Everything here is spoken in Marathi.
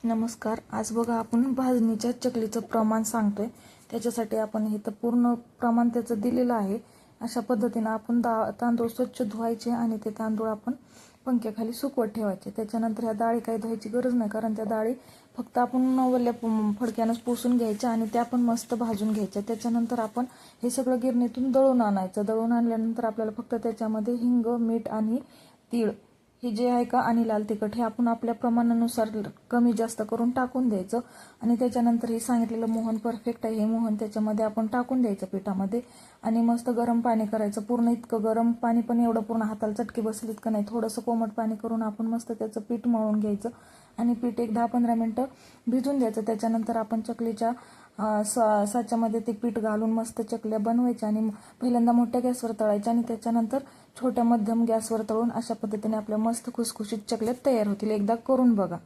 नमस्कार. आज बघा आपण भाजणीच्या चकलीचं प्रमाण सांगतोय. त्याच्यासाठी आपण इथं पूर्ण प्रमाण त्याचं दिलेलं आहे. अशा पद्धतीनं आपण तांदूळ स्वच्छ धुवायचे आणि ते तांदूळ आपण पंख्याखाली सुकवत ठेवायचे. त्याच्यानंतर ह्या डाळी काही धुवायची गरज नाही, कारण त्या डाळी फक्त आपण वल्ल्या फडक्यानंच पुसून घ्यायच्या आणि त्या पण मस्त भाजून घ्यायच्या. त्याच्यानंतर आपण हे सगळं गिरणीतून दळून आणायचं. दळून आणल्यानंतर आपल्याला फक्त त्याच्यामध्ये हिंग, मीठ आणि तीळ हे जे आहे का आणि लाल तिखट हे आपण आपल्या प्रमाणानुसार कमी जास्त करून टाकून द्यायचं. आणि त्याच्यानंतर हे सांगितलेलं मोहन परफेक्ट आहे. हे मोहन त्याच्यामध्ये आपण टाकून द्यायचं पिठामध्ये आणि मस्त गरम पाणी करायचं. पूर्ण इतकं गरम पाणी पण एवढं पूर्ण हाताला चटके बसले इतकं नाही, थोडंसं कोमट पाणी करून आपण मस्त त्याचं पीठ मळून घ्यायचं आणि पीठ एक 10-15 मिनटं भिजून द्यायचं. त्याच्यानंतर आपण चकलीच्या साच्यामध्ये ते पीठ घालून मस्त चकल्या बनवायच्या आणि पहिल्यांदा मोठ्या गॅसवर तळायच्या आणि त्याच्यानंतर छोट्या मध्यम गॅसवर तळून अशा पद्धतीने आपल्या मस्त खुसखुशीत चकल्या तयार होतील. एकदा करून बघा.